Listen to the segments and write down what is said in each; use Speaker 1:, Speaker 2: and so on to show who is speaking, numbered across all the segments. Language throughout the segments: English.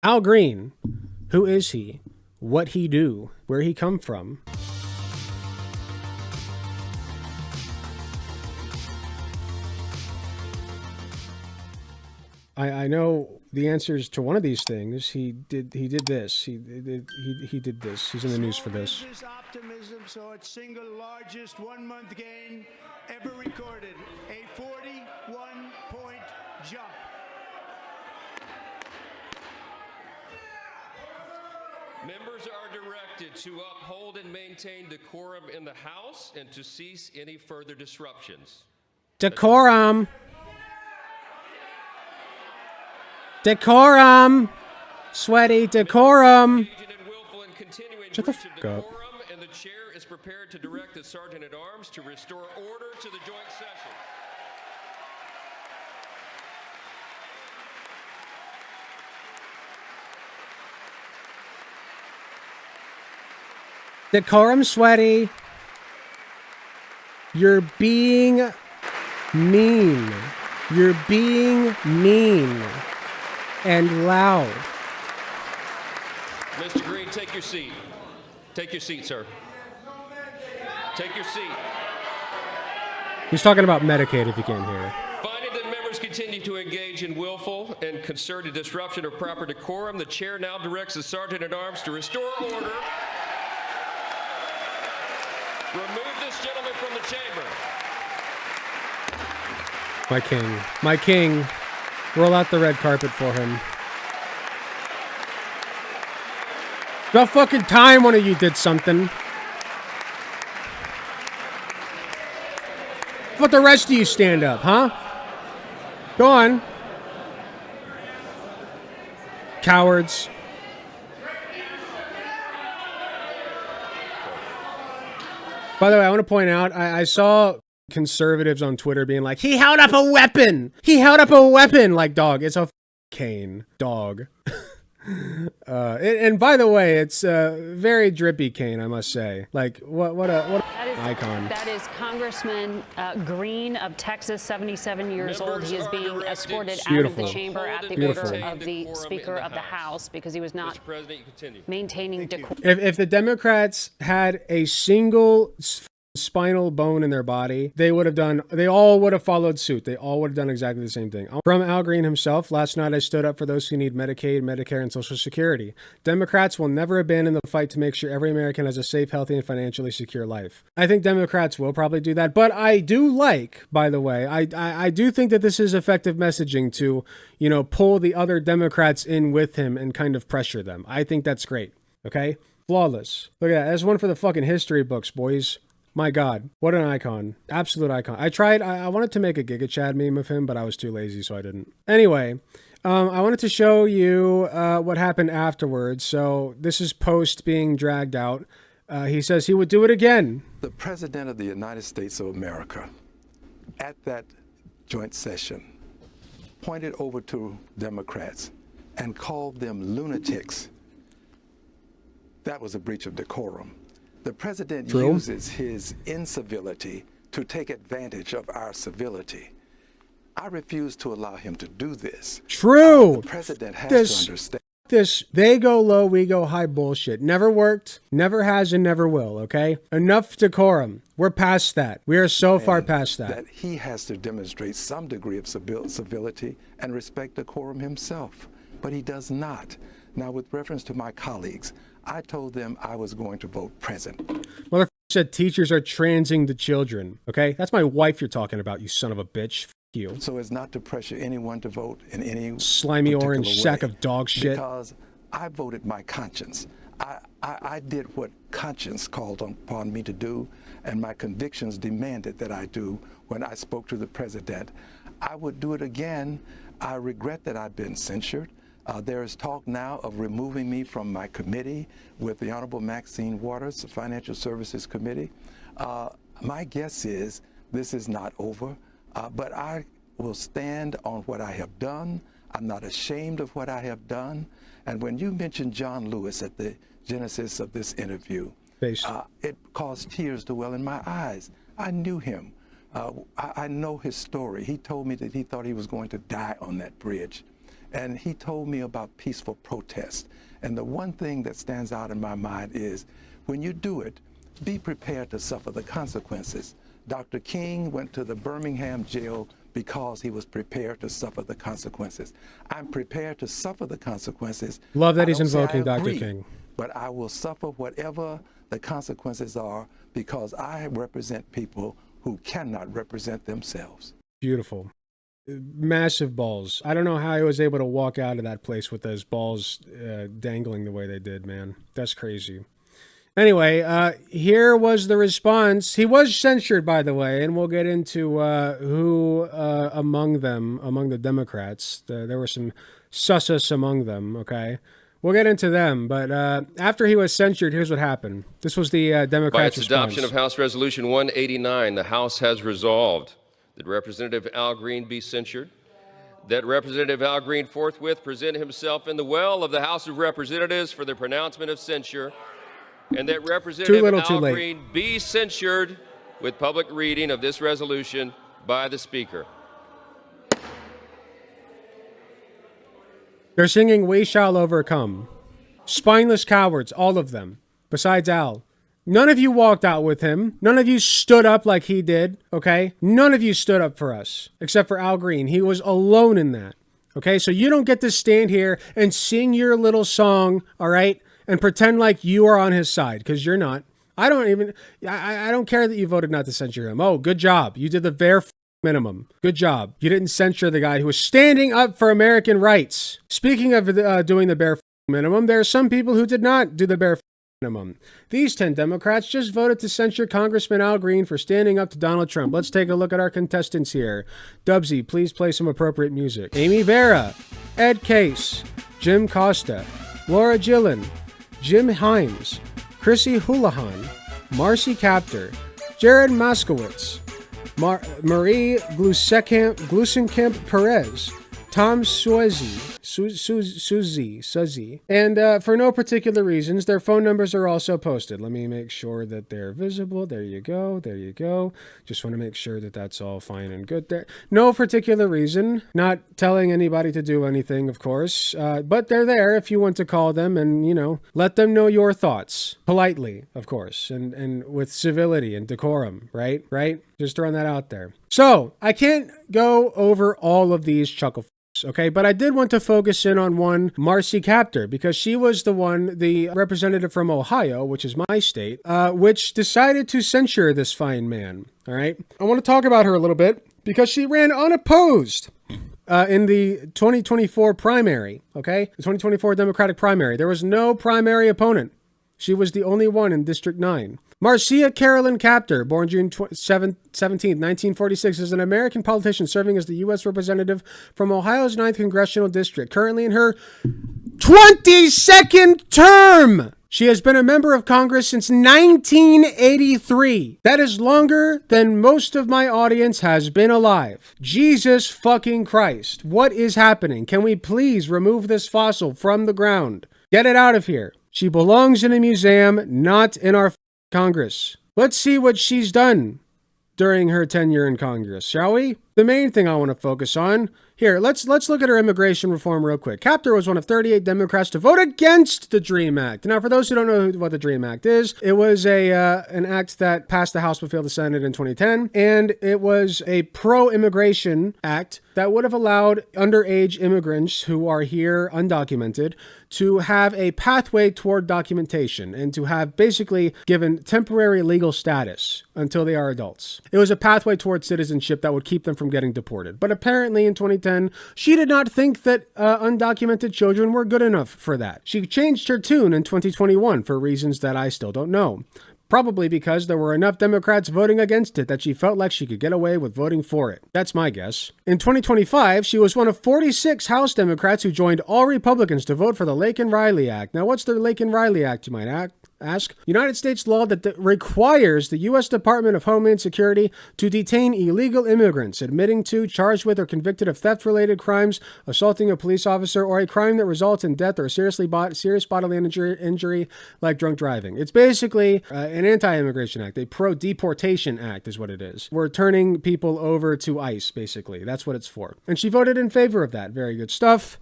Speaker 1: Al Green, who is he? What he do? Where he come from? I know the answers to one of these things. He did this. He did this. He's in the news for this.
Speaker 2: Optimism saw its single largest one-month gain ever recorded, a 41-point jump.
Speaker 3: Members are directed to uphold and maintain decorum in the House and to cease any further disruptions.
Speaker 1: Decorum. Decorum. Sweaty decorum. Shut the fuck up.
Speaker 3: And the chair is prepared to direct the Sergeant at Arms to restore order to the joint session.
Speaker 1: Decorum, Sweaty. You're being mean. You're being mean and loud.
Speaker 3: Mr. Green, take your seat. Take your seat, sir. Take your seat.
Speaker 1: He's talking about Medicaid, if you can't hear.
Speaker 3: Finding that members continue to engage in willful and concerted disruption of proper decorum, the chair now directs the Sergeant at Arms to restore order. Remove this gentleman from the chamber.
Speaker 1: My king. My king. Roll out the red carpet for him. About fucking time one of you did something. How about the rest of you stand up, huh? Go on. Cowards. By the way, I want to point out, I saw conservatives on Twitter being like, he held up a weapon! He held up a weapon! Like, dog, it's a cane. Dog. And by the way, it's a very drippy cane, I must say. Like, what an icon.
Speaker 4: That is Congressman Green of Texas, 77 years old. He is being escorted out of the chamber at the order of the Speaker of the House because he was not maintaining decorum.
Speaker 1: If the Democrats had a single spinal bone in their body, they all would have followed suit. They all would have done exactly the same thing. From Al Green himself, last night I stood up for those who need Medicaid, Medicare, and Social Security. Democrats will never abandon the fight to make sure every American has a safe, healthy, and financially secure life. I think Democrats will probably do that, but I do like, by the way, I do think that this is effective messaging to, pull the other Democrats in with him and kind of pressure them. I think that's great. Okay? Flawless. Look at that. That's one for the fucking history books, boys. My God, what an icon. Absolute icon. I wanted to make a Giga Chad meme of him, but I was too lazy, so I didn't. Anyway, I wanted to show you what happened afterwards. So this is post being dragged out. He says he would do it again.
Speaker 5: The President of the United States of America, at that joint session, pointed over to Democrats and called them lunatics. That was a breach of decorum. The president uses his incivility to take advantage of our civility. I refuse to allow him to do this.
Speaker 1: True.
Speaker 5: The president has to understand.
Speaker 1: This they go low, we go high bullshit. Never worked, never has, and never will, okay? Enough decorum. We're past that. We are so far past that.
Speaker 5: That he has to demonstrate some degree of civility and respect decorum himself. But he does not. Now, with reference to my colleagues, I told them I was going to vote present.
Speaker 1: Motherfucker said teachers are transing the children, okay? That's my wife you're talking about, you son of a bitch. F you.
Speaker 5: So as not to pressure anyone to vote in any
Speaker 1: slimy orange sack of dog shit.
Speaker 5: Because I voted my conscience. I did what conscience called upon me to do, and my convictions demanded that I do when I spoke to the president. I would do it again. I regret that I've been censured. There is talk now of removing me from my committee with the Honorable Maxine Waters, the Financial Services Committee. My guess is this is not over, but I will stand on what I have done. I'm not ashamed of what I have done. And when you mentioned John Lewis at the genesis of this interview, it caused tears to well in my eyes. I knew him. I know his story. He told me that he thought he was going to die on that bridge. And he told me about peaceful protest. And the one thing that stands out in my mind is when you do it, be prepared to suffer the consequences. Dr. King went to the Birmingham jail because he was prepared to suffer the consequences. I'm prepared to suffer the consequences.
Speaker 1: Love that he's
Speaker 5: I don't say I
Speaker 1: invoking Dr.
Speaker 5: agree,
Speaker 1: King.
Speaker 5: But I will suffer whatever the consequences are because I represent people who cannot represent themselves.
Speaker 1: Beautiful. Massive balls. I don't know how he was able to walk out of that place with those balls dangling the way they did, man. That's crazy. Anyway, here was the response. He was censured, by the way, and we'll get into who among them, among the Democrats. There were some sussus among them, okay? We'll get into them, but after he was censured, here's what happened. This was the Democrats'
Speaker 3: By its
Speaker 1: response.
Speaker 3: adoption of House Resolution 189, the House has resolved that Representative Al Green be censured, that Representative Al Green forthwith present himself in the well of the House of Representatives for the pronouncement of censure, and that Representative Al Green be censured with public reading of this resolution by the Speaker.
Speaker 1: They're singing "We Shall Overcome." Spineless cowards, all of them, besides Al. None of you walked out with him. None of you stood up like he did, okay? None of you stood up for us, except for Al Green. He was alone in that, okay? So you don't get to stand here and sing your little song, all right, and pretend like you are on his side, because you're not. I don't care that you voted not to censure him. Oh, good job. You did the bare minimum. Good job. You didn't censure the guy who was standing up for American rights. Speaking of doing the bare minimum, there are some people who did not do the bare minimum. These 10 Democrats just voted to censure Congressman Al Green for standing up to Donald Trump. Let's take a look at our contestants here. Dubsy, please play some appropriate music. Amy Vera, Ed Case, Jim Costa, Laura Gillen, Jim Himes, Chrissy Houlihan, Marcy Kaptur, Jared Moskowitz, Marie Glusenkamp Perez, Tom Suzy, and for no particular reasons, their phone numbers are also posted. Let me make sure that they're visible. There you go. There you go. Just want to make sure that that's all fine and good there. No particular reason. Not telling anybody to do anything, of course, but they're there if you want to call them and, you know, let them know your thoughts. Politely, of course, and with civility and decorum, right? Just throwing that out there. So, I can't go over all of these chuckle okay, but I did want to focus in on one, Marcy Kaptur, because she was the representative from Ohio, which is my state, which decided to censure this fine man, all right? I want to talk about her a little bit because she ran unopposed in the 2024 primary, okay? The 2024 Democratic primary. There was no primary opponent. She was the only one in District 9. Marcia Carolyn Kaptur, born June 17, 1946, is an American politician serving as the U.S. representative from Ohio's 9th Congressional District, currently in her 22nd term. She has been a member of Congress since 1983. That is longer than most of my audience has been alive. Jesus fucking Christ. What is happening? Can we please remove this fossil from the ground? Get it out of here. She belongs in a museum, not in our Congress. Let's see what she's done during her tenure in Congress, shall we? The main thing I want to focus on here, let's look at her immigration reform real quick. Kaptur was one of 38 Democrats to vote against the DREAM Act. Now, for those who don't know what the DREAM Act is, it was an act that passed the House but failed the Senate in 2010, and it was a pro-immigration act that would have allowed underage immigrants who are here undocumented to have a pathway toward documentation and to have basically given temporary legal status until they are adults. It was a pathway toward citizenship that would keep them from getting deported. But apparently in 2010, she did not think that undocumented children were good enough for that. She changed her tune in 2021 for reasons that I still don't know. Probably because there were enough Democrats voting against it that she felt like she could get away with voting for it. That's my guess. In 2025, she was one of 46 House Democrats who joined all Republicans to vote for the Laken-Riley Act. Now, what's the Laken-Riley Act, you might ask? United States law that requires the U.S. Department of Homeland Security to detain illegal immigrants admitting to, charged with, or convicted of theft-related crimes, assaulting a police officer, or a crime that results in death or serious bodily injury like drunk driving. It's basically an anti-immigration act, a pro-deportation act is what it is. We're turning people over to ICE, basically. That's what it's for. And she voted in favor of that. Very good stuff.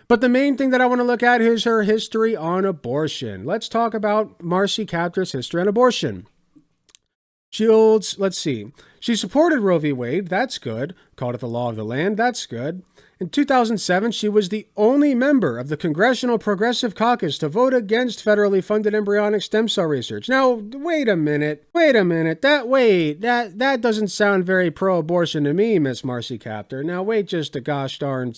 Speaker 1: But the main thing that I want to look at is her history on abortion. Let's talk about Marcy Kaptur's history on abortion. She holds, let's see, she supported Roe v. Wade. That's good. Called it the law of the land. That's good. In 2007, she was the only member of the Congressional Progressive Caucus to vote against federally funded embryonic stem cell research. Now, wait a minute. That doesn't sound very pro-abortion to me, Miss Marcy Kaptur. Now, wait just a gosh darn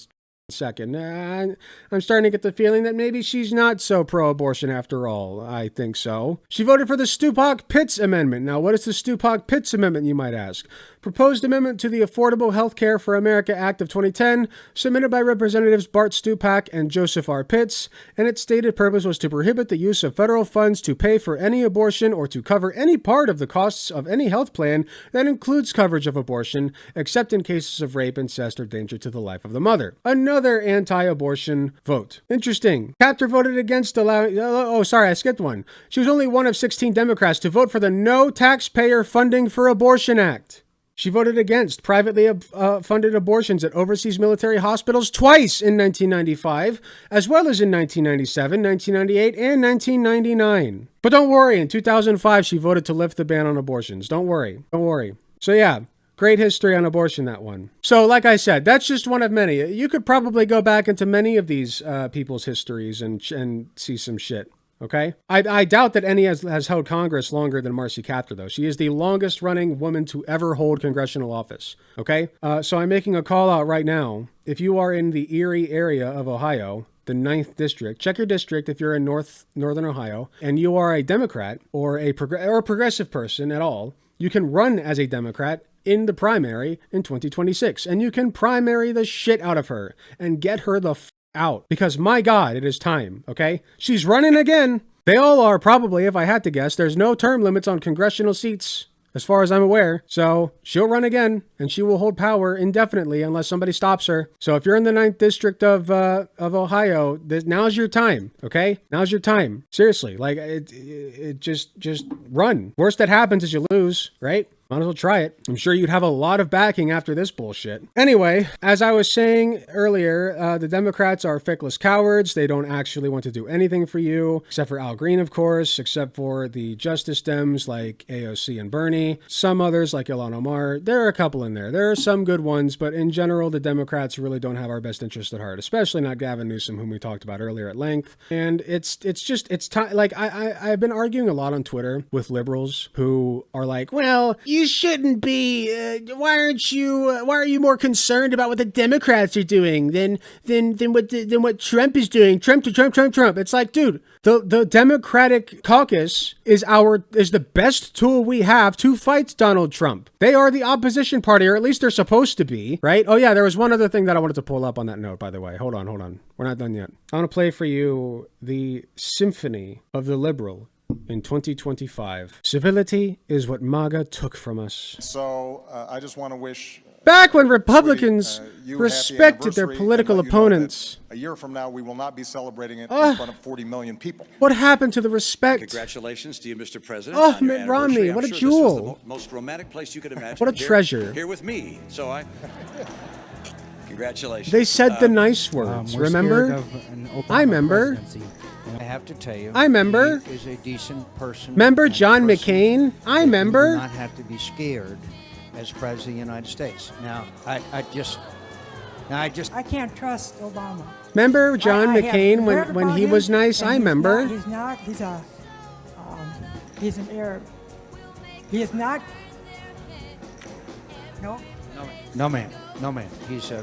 Speaker 1: second. I'm starting to get the feeling that maybe she's not so pro-abortion after all. I think so. She voted for the Stupak-Pitts Amendment. Now, what is the Stupak-Pitts Amendment, you might ask? Proposed amendment to the Affordable Health Care for America Act of 2010, submitted by Representatives Bart Stupak and Joseph R. Pitts, and its stated purpose was to prohibit the use of federal funds to pay for any abortion or to cover any part of the costs of any health plan that includes coverage of abortion, except in cases of rape, incest, or danger to the life of the mother. Another anti-abortion vote. Interesting. Kaptur voted against allowing... Oh, sorry, I skipped one. She was only one of 16 Democrats to vote for the No Taxpayer Funding for Abortion Act. She voted against privately funded abortions at overseas military hospitals twice in 1995, as well as in 1997, 1998, and 1999. But don't worry, in 2005, she voted to lift the ban on abortions. Don't worry. So yeah, great history on abortion, that one. So like I said, that's just one of many. You could probably go back into many of these people's histories and see some shit. Okay? I doubt that any has held Congress longer than Marcy Kaptur, though. She is the longest running woman to ever hold congressional office. Okay? So I'm making a call out right now. If you are in the Erie area of Ohio, the 9th district, check your district if you're in northern Ohio, and you are a Democrat or a progressive person at all, you can run as a Democrat in the primary in 2026. And you can primary the shit out of her and get her the out, because my God, it is time. Okay, she's running again. They all are, probably, if I had to guess. There's no term limits on congressional seats as far as I'm aware. So she'll run again, and she will hold power indefinitely unless somebody stops her. So if you're in the 9th district of Ohio, now's your time. Okay, now's your time. Seriously, like it just run. Worst that happens is you lose, right? Might as well try it. I'm sure you'd have a lot of backing after this bullshit. Anyway, as I was saying earlier, the Democrats are feckless cowards. They don't actually want to do anything for you, except for Al Green, of course, except for the Justice Dems like AOC and Bernie. Some others like Ilhan Omar. There are a couple in there. There are some good ones, but in general, the Democrats really don't have our best interest at heart, especially not Gavin Newsom, whom we talked about earlier at length. And it's time. Like I've been arguing a lot on Twitter with liberals who are like, well, you shouldn't be. Why are you more concerned about what the Democrats are doing than what Trump is doing? Trump. It's like, dude, the Democratic caucus is the best tool we have to fight Donald Trump. They are the opposition party, or at least they're supposed to be, right? Oh yeah, there was one other thing that I wanted to pull up on that note, by the way. Hold on. We're not done yet. I want to play for you the Symphony of the Liberal in 2025. Civility is what MAGA took from us.
Speaker 6: So I just want to wish...
Speaker 1: Back when Republicans respected their political opponents.
Speaker 6: A year from now, we will not be celebrating it in front of 40 million people.
Speaker 1: What happened to the respect?
Speaker 7: Congratulations to you, Mr. President.
Speaker 1: Oh, Mitt Romney, what a jewel.
Speaker 7: This was the most romantic place you could imagine.
Speaker 1: What a treasure.
Speaker 7: Here with me. So congratulations.
Speaker 1: They said the nice words, remember? I remember.
Speaker 8: I have to tell you,
Speaker 1: I remember.
Speaker 8: He is a decent person.
Speaker 1: Remember John McCain? I remember.
Speaker 8: You do not have to be scared as President of the United States. Now, I
Speaker 9: can't trust Obama.
Speaker 1: Remember John McCain when he was nice? I remember.
Speaker 9: He's an Arab. He is not.
Speaker 8: No, man. He's a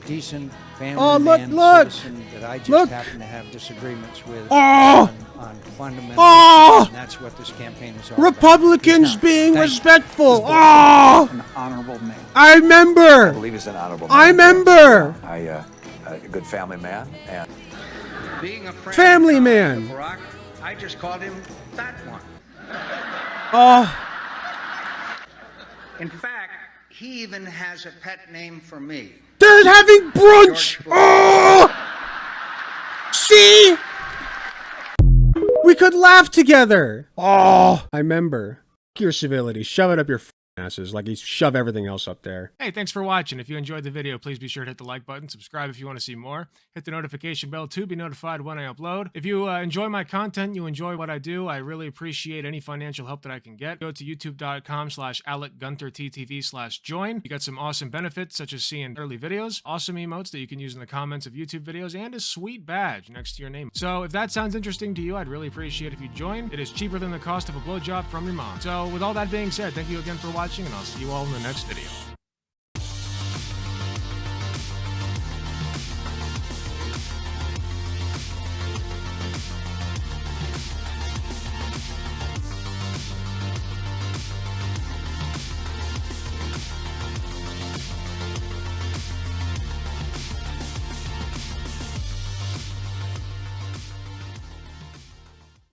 Speaker 8: decent family citizen that I just happen to have disagreements with on fundamental issues, and that's what this campaign is all
Speaker 1: Republicans
Speaker 8: about.
Speaker 1: being respectful.
Speaker 10: An honorable man.
Speaker 1: I remember.
Speaker 10: I believe he's an honorable man.
Speaker 1: I remember.
Speaker 10: A good family man. And
Speaker 1: family man.
Speaker 8: I just called him that one.
Speaker 1: Oh.
Speaker 8: In fact, he even has a pet name for me.
Speaker 1: They're having brunch! Oh! See? We could laugh together. Oh, I remember. Your civility. Shove it up your asses like you shove everything else up there. Hey, thanks for watching. If you enjoyed the video, please be sure to hit the like button, subscribe if you want to see more, hit the notification bell to be notified when I upload. If you enjoy my content, you enjoy what I do, I really appreciate any financial help that I can get. Go to youtube.com/AlecGunterTTV/join. You got some awesome benefits such as seeing early videos, awesome emotes that you can use in the comments of YouTube videos, and a sweet badge next to your name. So if that sounds interesting to you, I'd really appreciate if you join. It is cheaper than the cost of a blowjob from your mom. So with all that being said, thank you again for watching, and I'll see you all in the next video.